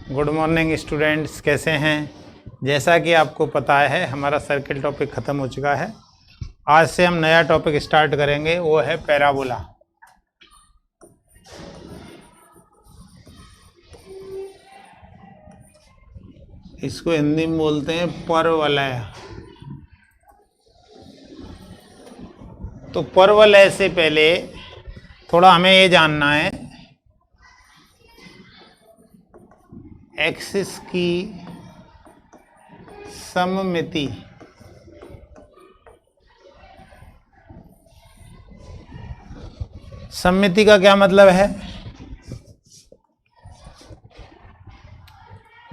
Good morning students, कैसे हैं। जैसा कि आपको पता है हमारा सर्किल टॉपिक ख़त्म हो चुका है। आज से हम नया टॉपिक स्टार्ट करेंगे, वो है पैराबोला। इसको हिंदी में बोलते हैं परवलय। तो परवलय से पहले थोड़ा हमें ये जानना है एक्सिस की सममिति। सममिति का क्या मतलब है?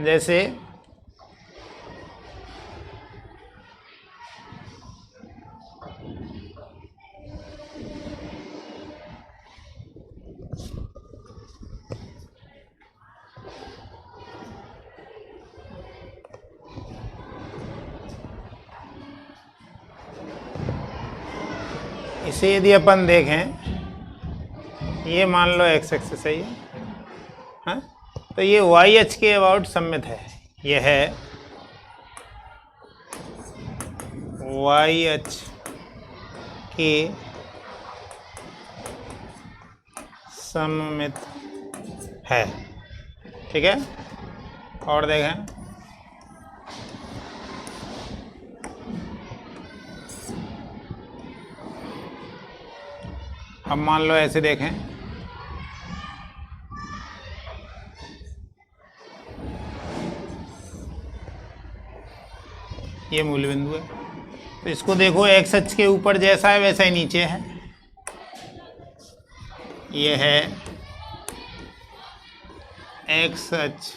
जैसे इसे यदि अपन देखें, ये मान लो एक्स एक्सिस है ये, हाँ? तो ये वाई एच के अबाउट सममित है। ये है वाई एच के सममित है, ठीक है। और देखें, अब मान लो ऐसे देखें, ये मूल बिंदु है। तो इसको देखो, एक्स अक्ष के ऊपर जैसा है वैसा ही नीचे है। ये है एक्स अक्ष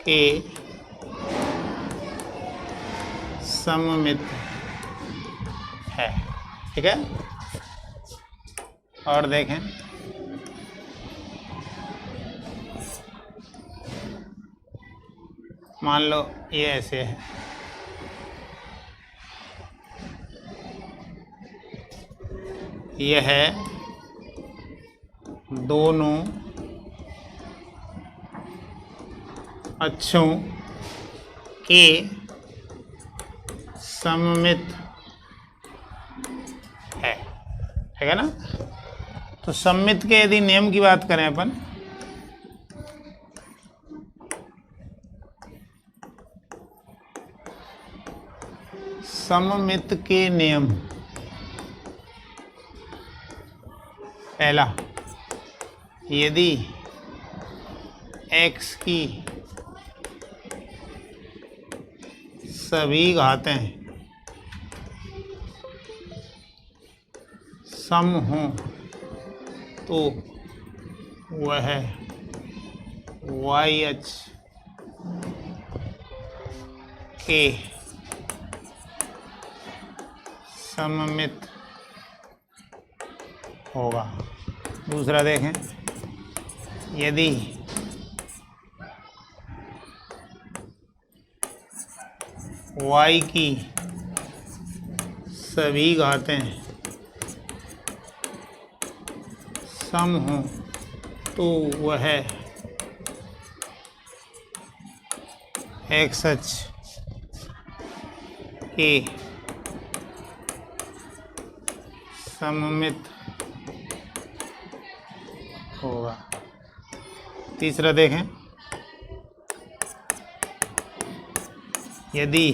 के सममित है, ठीक है। और देखें, मान लो ये ऐसे है, ये है दोनों अक्षों के सममित है, ठीक है ना। तो सममित के यदि नियम की बात करें अपन, सममित के नियम, पहला, यदि x की सभी घातें सम हों तो वह वाई एच के सममित होगा। दूसरा देखें, यदि y की सभी घातें सम हों तो वह एक्स अक्ष के सममित होगा। तीसरा देखें, यदि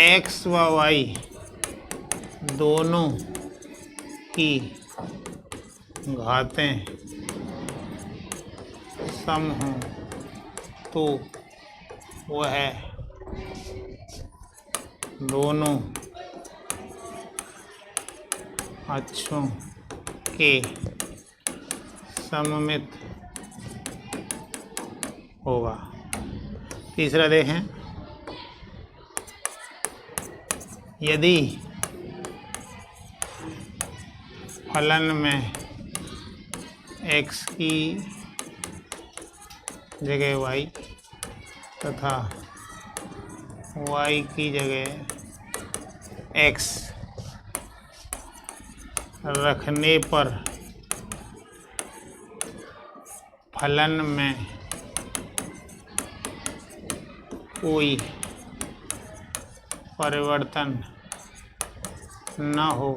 एक्स व वाई दोनों की घातें सम हों तो वह दोनों अक्षों के सममित होगा। तीसरा देखें, यदि फलन में x की जगह y तथा y की जगह x रखने पर फलन में कोई परिवर्तन न हो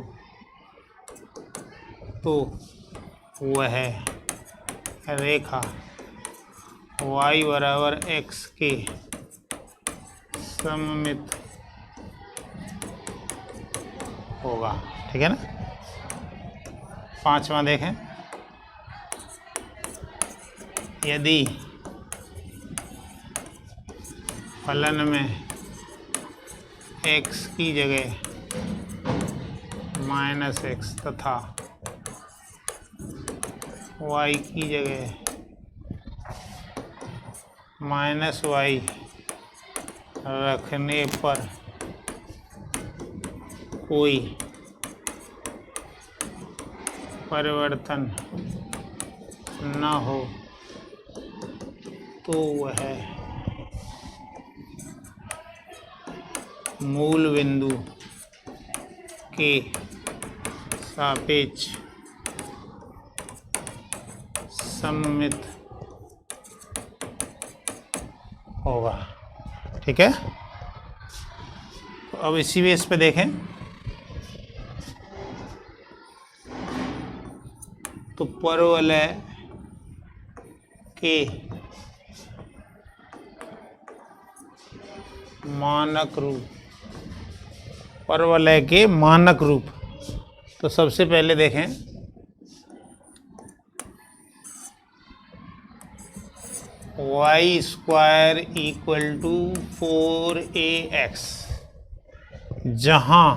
तो वह रेखा y बराबर x के सममित होगा। ठीक है ना। पांचवा देखें, यदि फलन में x की जगह -x तथा y की जगह -y रखने पर कोई परिवर्तन न हो तो वह मूल बिंदु के सापेक्ष सममित होगा। ठीक है। तो अब इसी बेस पे देखें तो परवलय के मानक रूप, परवलय के मानक रूप। तो सबसे पहले देखें y square equal to 4ax, जहां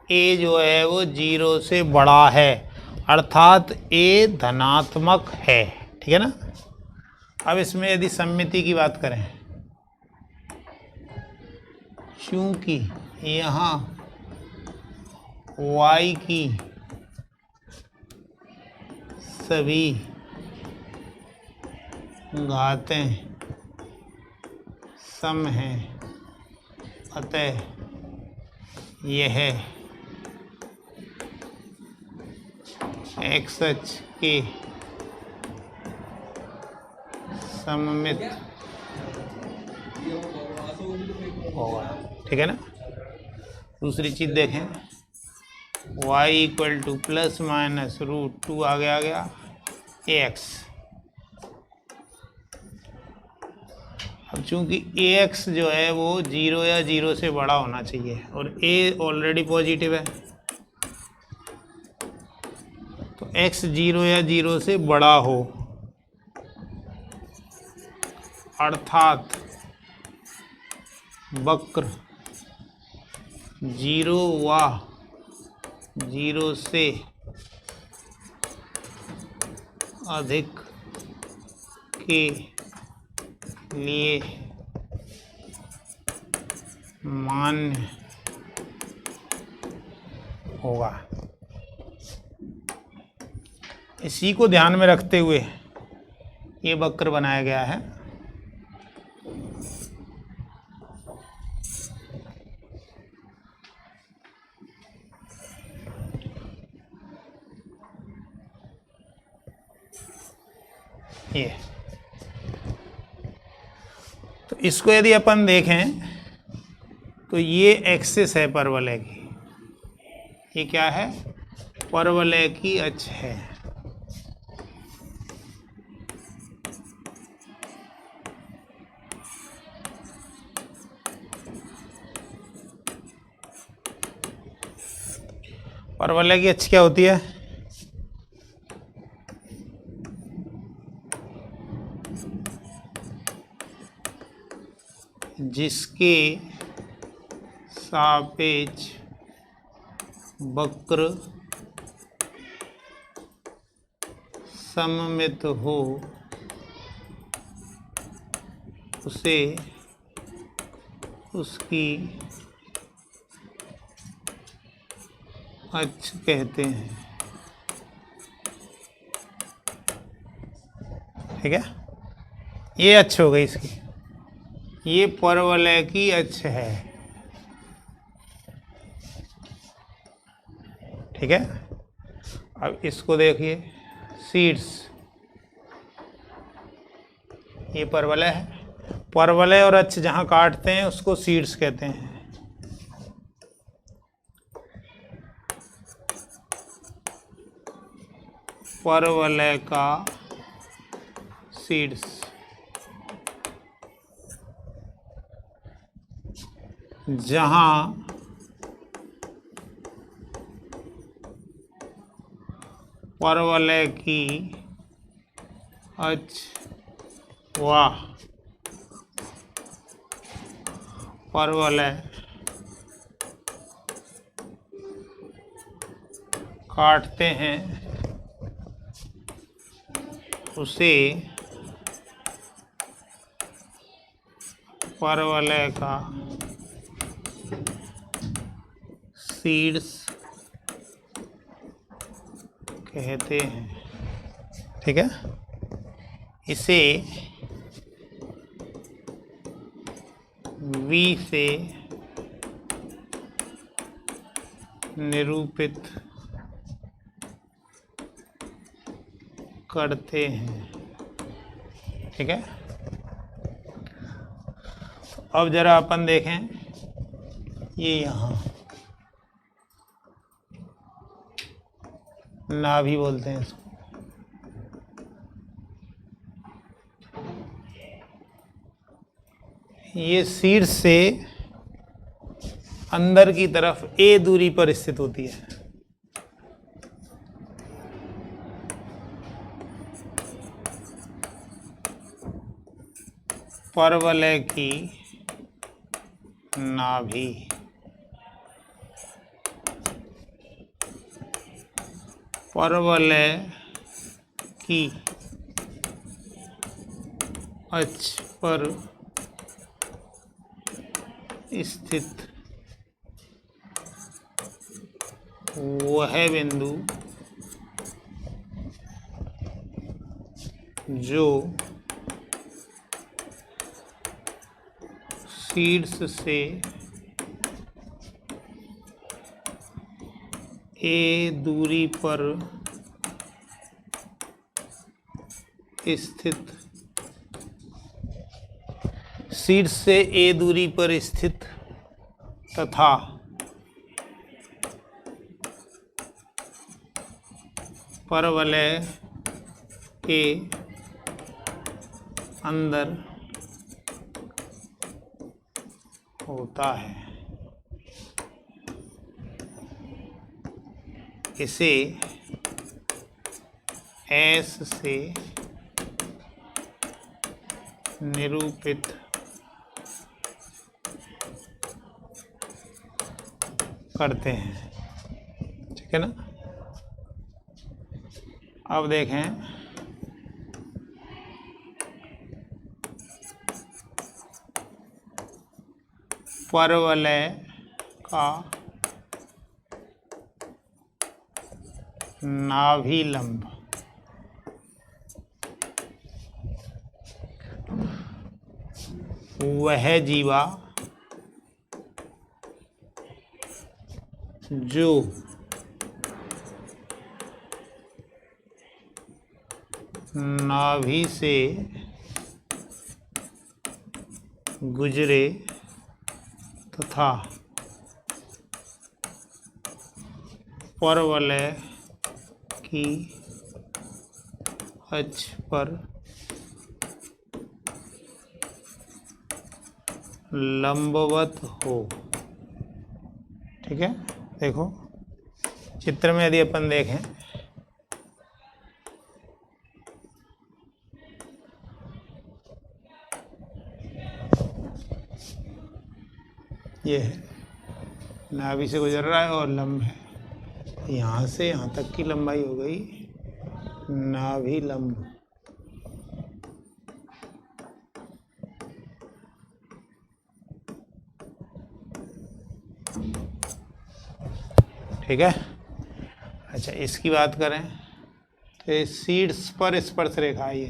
a जो है वो 0 से बड़ा है, अर्थात a धनात्मक है। ठीक है ना। अब इसमें यदि सममिति की बात करें, चूंकि यहाँ y की सभी घातें सम हैं, अतः यह x अक्ष के सममित होगा। ठीक है ना। दूसरी चीज देखें, y equal two plus minus √2 आ गया ax। अब चूंकि ax जो है वो 0 या 0 से बड़ा होना चाहिए और a ऑलरेडी पॉजिटिव है, तो x 0 या 0 से बड़ा हो, अर्थात वक्र 0 व 0 से अधिक के लिए मान्य होगा। इसी को ध्यान में रखते हुए ये वक्र बनाया गया है। ये तो इसको यदि अपन देखें तो ये एक्सिस है परवलय की, ये क्या है, परवलय की अक्ष है। परवलय की अक्ष क्या होती है, जिसके सापेक्ष वक्र सममित हो उसे उसकी अक्ष कहते हैं। ठीक है, ये अक्ष हो गई इसकी, ये परवलय की अक्ष है। ठीक है। अब इसको देखिए, सीड्स, ये परवलय है, परवलय और अक्ष जहाँ काटते हैं उसको सीड्स कहते हैं। परवलय का सीड्स, जहाँ परवलय की अक्ष व परवलय काटते हैं उसे परवलय का सीड्स कहते हैं। ठीक है, इसे V से निरूपित करते हैं। ठीक है, अब जरा अपन देखें, ये यहाँ नाभि बोलते हैं इसको। ये शीर्ष से अंदर की तरफ a दूरी पर स्थित होती है। परवलय की नाभि परवलय की अक्ष पर स्थित वह बिंदु जो शीर्ष से a दूरी पर स्थित, शीर्ष से a दूरी पर स्थित तथा परवलय के अंदर होता है। इसे S से निरूपित करते हैं। ठीक है ना। अब देखें, परवलय का नाभि लंब वह जीवा जो नाभि से गुजरे तथा परवलय की अक्ष पर लंबवत हो। ठीक है, देखो चित्र में यदि अपन देखें, ये है नाभि से गुजर रहा है और लंब है, यहाँ से यहाँ तक की लंबाई हो गई नाभि लंब। ठीक है। अच्छा, इसकी बात करें तो शीर्ष पर स्पर्श रेखा ये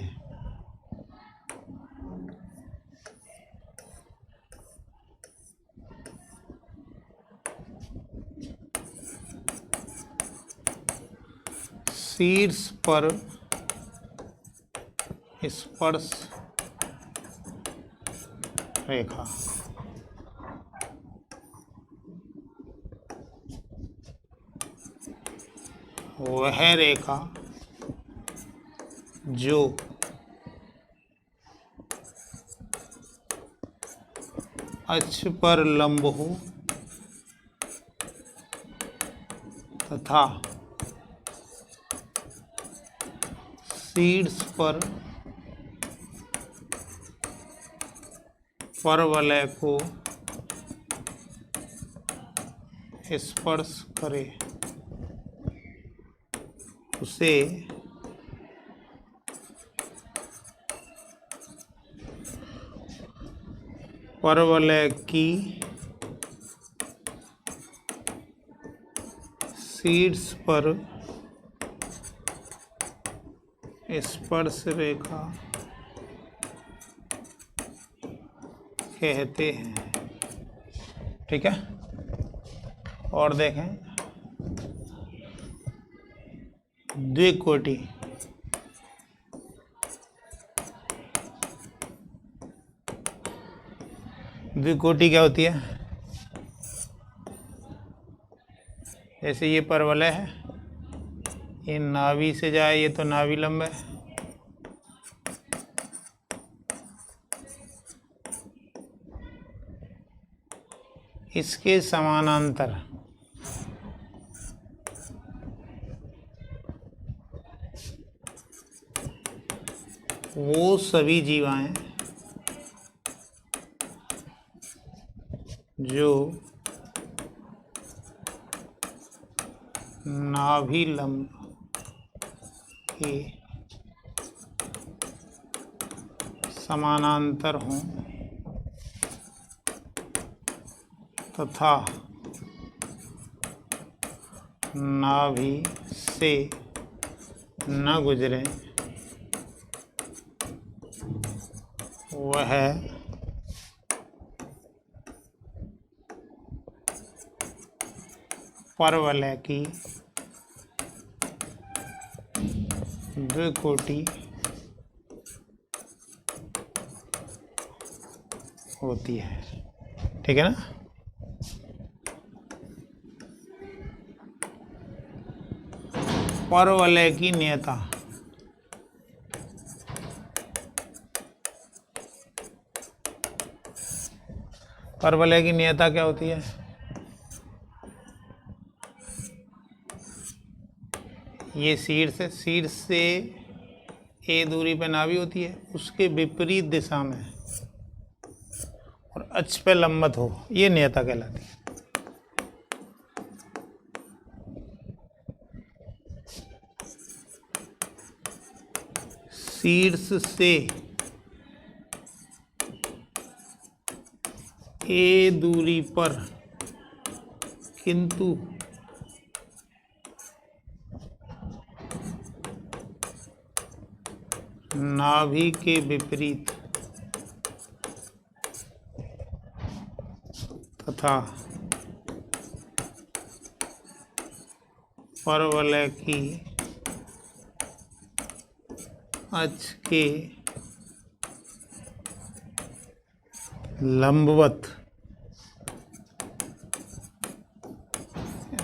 शीर्ष पर स्पर्श रेखा वह रेखा जो अक्ष पर लंब हो तथा शीर्ष पर परवलय को स्पर्श करे उसे परवलय की शीर्ष पर स्पर्श रेखा कहते हैं। ठीक है, और देखें द्विकोटि। द्विकोटि क्या होती है? जैसे ये परवलय है, ये नाभि से जाए, ये तो नाभि लंब है, इसके समानांतर वो सभी जीवाएं जो नाभि लंब के समानांतर हों तथा नाभि से न गुजरे वह परवलय की द्विकोटि होती है। ठीक है ना? परवलय की नियता परवलय की नियता क्या होती है? ये शीर्ष है, शीर्ष से ए दूरी पे नाभि होती है, उसके विपरीत दिशा में और अक्ष पे लंबवत हो, ये नियता कहलाती है। शीर्ष से ए दूरी पर किंतु नाभि के विपरीत तथा परवलय की अक्ष के लंबवत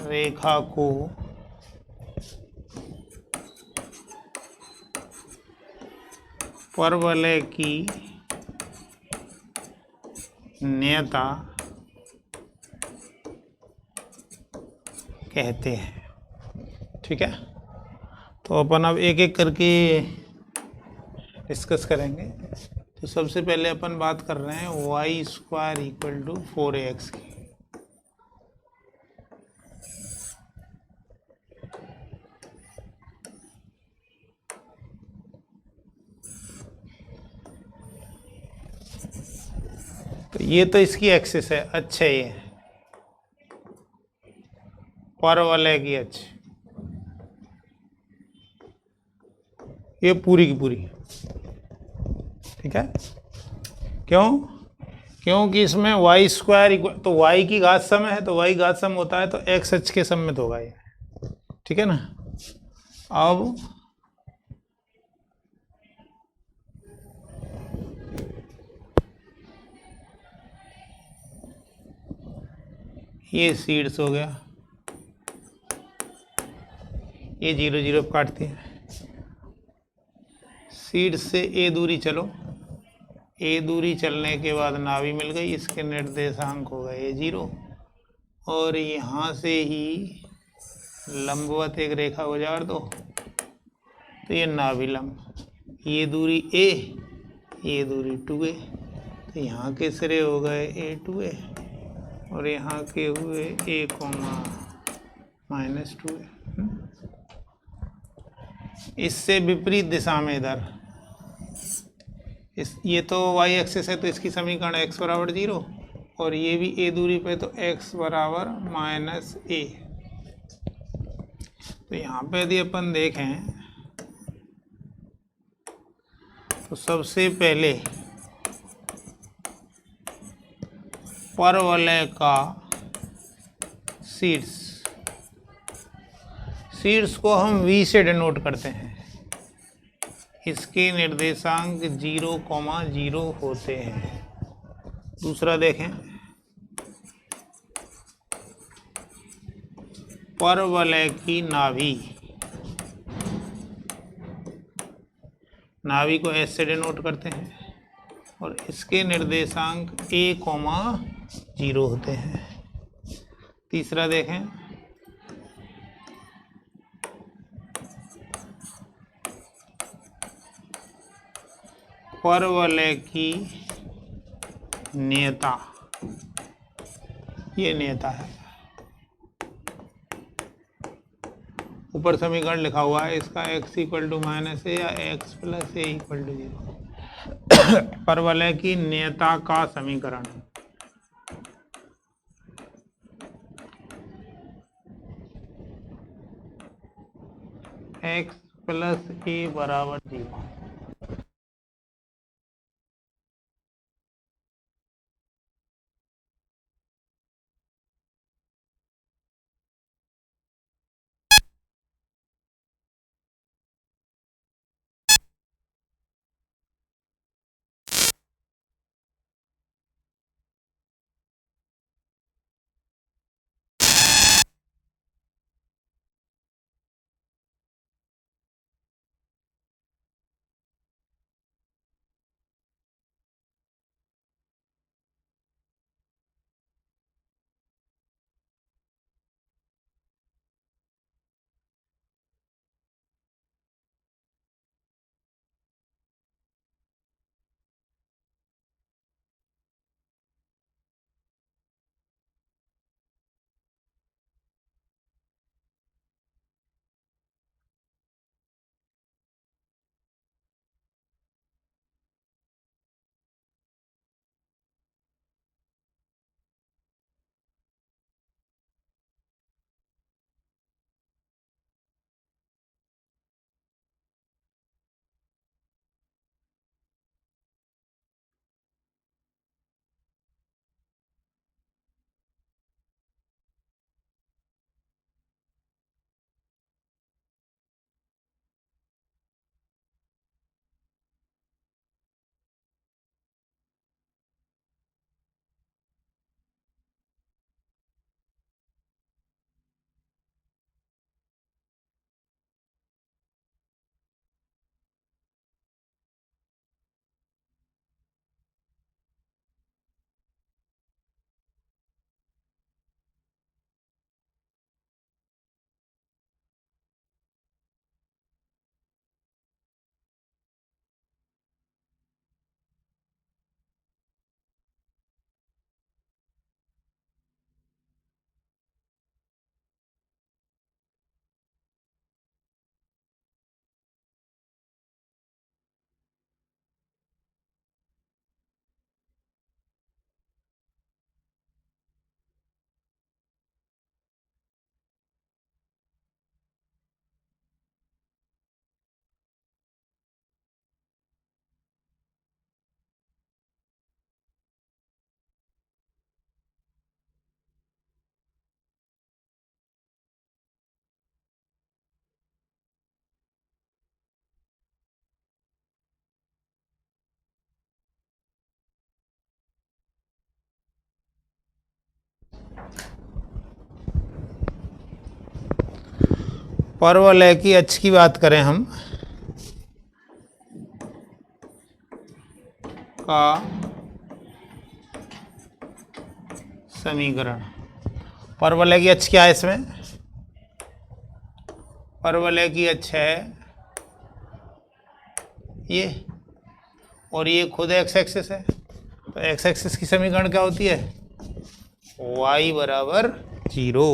रेखा को परवलय की नियता कहते हैं। ठीक है, तो अपन अब एक एक करके डिस्कस करेंगे। तो सबसे पहले अपन बात कर रहे हैं Y square equal to 4ax की। तो ये तो इसकी एक्सिस है, अच्छा ये परवलय की अक्ष, ये पूरी की पूरी। ठीक है, क्यों? क्योंकि इसमें वाई स्क्वायर तो वाई की घात सम है, तो वाई घात सम होता है तो एक्स अक्ष के सममित होगा ये। ठीक है ना? अब ये सीड्स हो गया, ये 0 0 काटते हैं। सीड से ए दूरी चलो, ए दूरी चलने के बाद नाभि मिल गई, इसके निर्देशांक हो गए 0, और यहाँ से ही लंबवत एक रेखा गुजार दो तो ये नाभि लंब, ये दूरी ए, ये दूरी 2a, तो यहाँ के सिरे हो गए a2a और यहाँ के हुए a, -2a। इससे विपरीत दिशा में इधर ये तो y एक्सिस है तो इसकी समीकरण x बराबर 0, और ये भी a दूरी पे तो x बराबर -a। तो यहाँ पे यदि अपन देखें तो सबसे पहले परवलय का शीर्ष को हम v से डिनोट करते हैं, इसके निर्देशांक 0, 0 होते हैं। दूसरा देखें, परवलय की नाभि को s से डिनोट करते हैं और इसके निर्देशांक a, 0 होते हैं। तीसरा देखें, परवलय की नियता, ये नियता है, ऊपर समीकरण लिखा हुआ है इसका x = -a या x + a = 0। परवलय की नियता का समीकरण x + a = 0। परवलय की अक्ष की बात करें हम का समीकरण। परवलय की अक्ष क्या है इसमें? परवलय की अक्ष है ये, और ये खुद एक्स एक्सिस है। तो एक्स एक्सिस की समीकरण क्या होती है? y बराबर 0।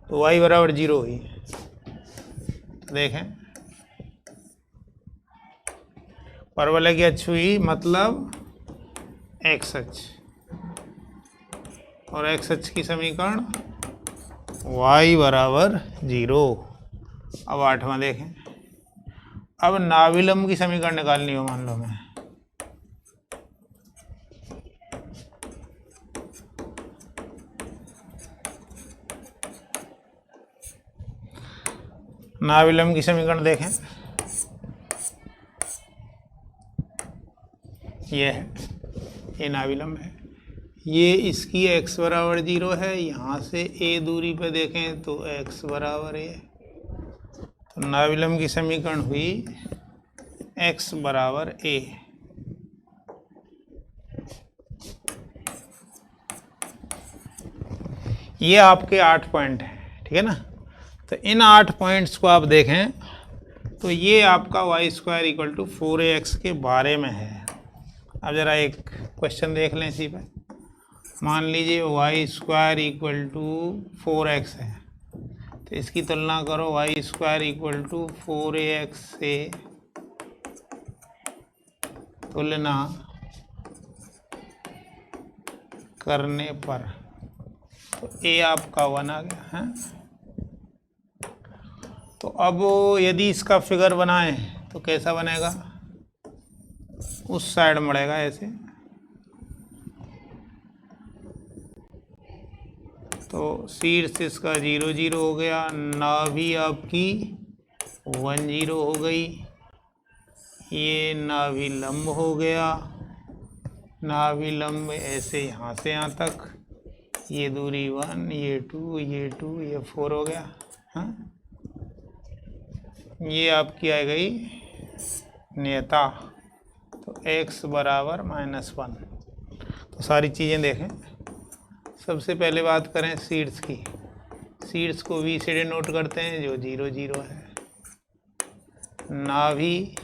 तो y बराबर 0 हुई। देखें, परवलय की अक्ष हुई मतलब एक्स अक्ष, और एक्स अक्ष की समीकरण y बराबर 0। अब 8वां देखें। अब नाविलंब की समीकरण निकालनी हो, मान लो मैं, नाविलंब की समीकरण देखें, ये है, ये नाविलंब है। ये इसकी x बराबर 0 है, यहाँ से a दूरी पे देखें तो x बराबर a। तो नाविलंब की समीकरण हुई x बराबर a। ये आपके 8 पॉइंट हैं, ठीक है ना। तो इन 8 पॉइंट्स को आप देखें तो ये आपका y² = 4ax के बारे में है। अब ज़रा एक क्वेश्चन देख लें इसी पे। मान लीजिए y² = 4x है, तो इसकी तुलना करो y² = 4ax से, तुलना करने पर तो a आपका 1 आ गया है। तो अब यदि इसका फिगर बनाएं तो कैसा बनेगा? उस साइड मुड़ेगा ऐसे, तो शीर्ष इसका 0 0 हो गया, नाभि आपकी 1 0 हो गई, ये नाभि लंब हो गया, नाभि लंब ऐसे यहाँ से यहाँ तक, ये दूरी 1, ये 2, ये 2, ये 4 हो गया। हाँ, ये आपकी आ गई नेता। तो x बराबर -1। तो सारी चीज़ें देखें। सबसे पहले बात करें शीर्ष की। शीर्ष को v से डिनोट करते हैं जो 0 0 है। नाभि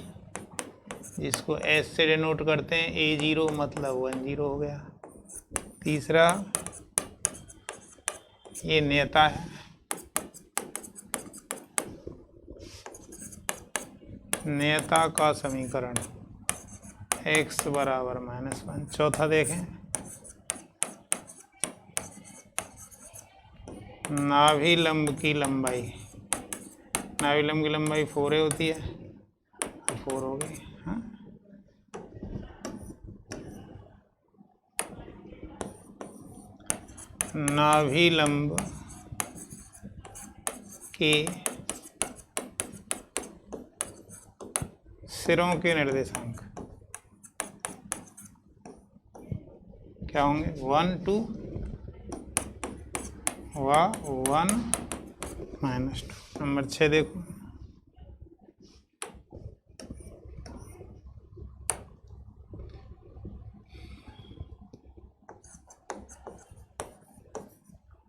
जिसको s से डिनोट करते हैं a0 मतलब 1 0 हो गया। तीसरा ये नेता है, नेता का समीकरण x बराबर -1। चौथा देखें, नाभि लंब की लंबाई, नाभि लंब की लंबाई 4a होती है, 4 हो गई। हाँ, नाभि लंब के सिरों के निर्देशांक क्या होंगे? 1 2 व 1 -2। नंबर 6 देखो,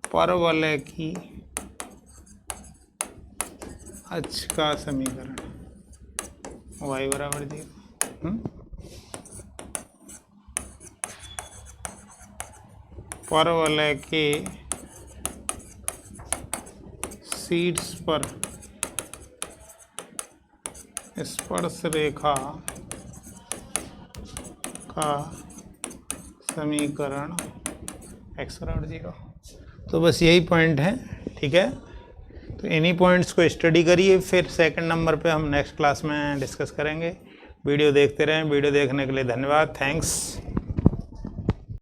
परवलय की अक्ष का समीकरण y बराबर 0। परवलय के शीर्ष पर स्पर्श रेखा का समीकरण x बराबर 0। तो बस यही पॉइंट है, ठीक है। तो इन्हीं पॉइंट्स को स्टडी करिए, फिर सेकंड नंबर पे हम नेक्स्ट क्लास में डिस्कस करेंगे। वीडियो देखते रहें। वीडियो देखने के लिए धन्यवाद। थैंक्स।